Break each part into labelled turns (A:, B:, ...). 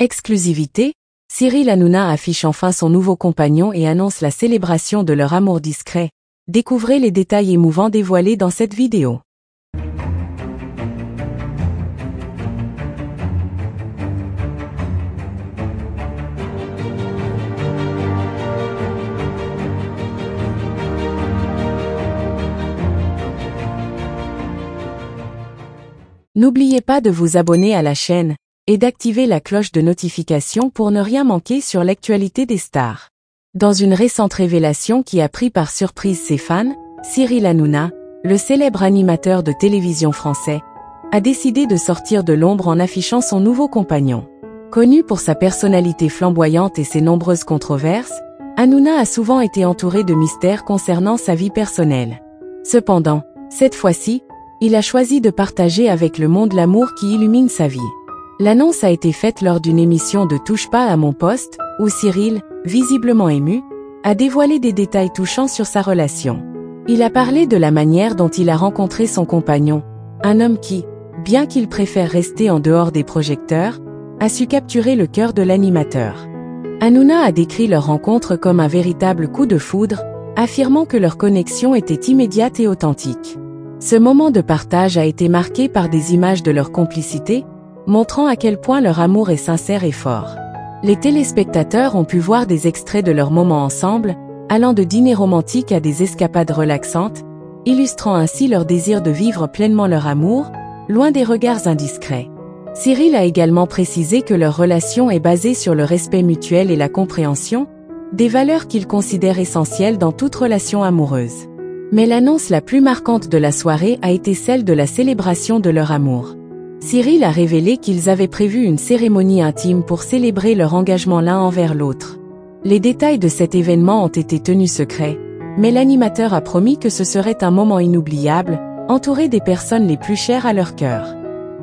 A: Exclusivité, Cyril Hanouna affiche enfin son nouveau compagnon et annonce la célébration de leur amour discret. Découvrez les détails émouvants dévoilés dans cette vidéo. N'oubliez pas de vous abonner à la chaîne et d'activer la cloche de notification pour ne rien manquer sur l'actualité des stars. Dans une récente révélation qui a pris par surprise ses fans, Cyril Hanouna, le célèbre animateur de télévision français, a décidé de sortir de l'ombre en affichant son nouveau compagnon. Connu pour sa personnalité flamboyante et ses nombreuses controverses, Hanouna a souvent été entouré de mystères concernant sa vie personnelle. Cependant, cette fois-ci, il a choisi de partager avec le monde l'amour qui illumine sa vie. L'annonce a été faite lors d'une émission de Touche pas à mon poste, où Cyril, visiblement ému, a dévoilé des détails touchants sur sa relation. Il a parlé de la manière dont il a rencontré son compagnon, un homme qui, bien qu'il préfère rester en dehors des projecteurs, a su capturer le cœur de l'animateur. Hanouna a décrit leur rencontre comme un véritable coup de foudre, affirmant que leur connexion était immédiate et authentique. Ce moment de partage a été marqué par des images de leur complicité, montrant à quel point leur amour est sincère et fort. Les téléspectateurs ont pu voir des extraits de leurs moments ensemble, allant de dîners romantiques à des escapades relaxantes, illustrant ainsi leur désir de vivre pleinement leur amour, loin des regards indiscrets. Cyril a également précisé que leur relation est basée sur le respect mutuel et la compréhension, des valeurs qu'il considère essentielles dans toute relation amoureuse. Mais l'annonce la plus marquante de la soirée a été celle de la célébration de leur amour. Cyril a révélé qu'ils avaient prévu une cérémonie intime pour célébrer leur engagement l'un envers l'autre. Les détails de cet événement ont été tenus secrets, mais l'animateur a promis que ce serait un moment inoubliable, entouré des personnes les plus chères à leur cœur.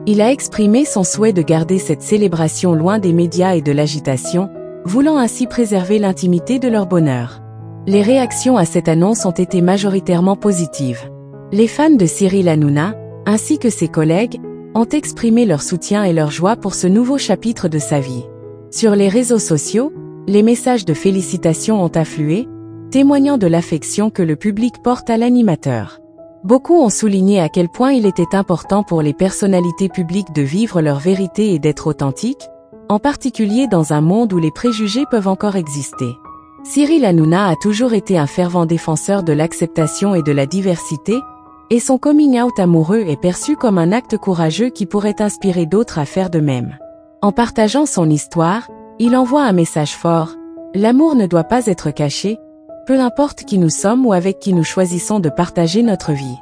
A: Il a exprimé son souhait de garder cette célébration loin des médias et de l'agitation, voulant ainsi préserver l'intimité de leur bonheur. Les réactions à cette annonce ont été majoritairement positives. Les fans de Cyril Hanouna, ainsi que ses collègues, ont exprimé leur soutien et leur joie pour ce nouveau chapitre de sa vie. Sur les réseaux sociaux, les messages de félicitations ont afflué, témoignant de l'affection que le public porte à l'animateur. Beaucoup ont souligné à quel point il était important pour les personnalités publiques de vivre leur vérité et d'être authentiques, en particulier dans un monde où les préjugés peuvent encore exister. Cyril Hanouna a toujours été un fervent défenseur de l'acceptation et de la diversité, et son coming out amoureux est perçu comme un acte courageux qui pourrait inspirer d'autres à faire de même. En partageant son histoire, il envoie un message fort: l'amour ne doit pas être caché, peu importe qui nous sommes ou avec qui nous choisissons de partager notre vie.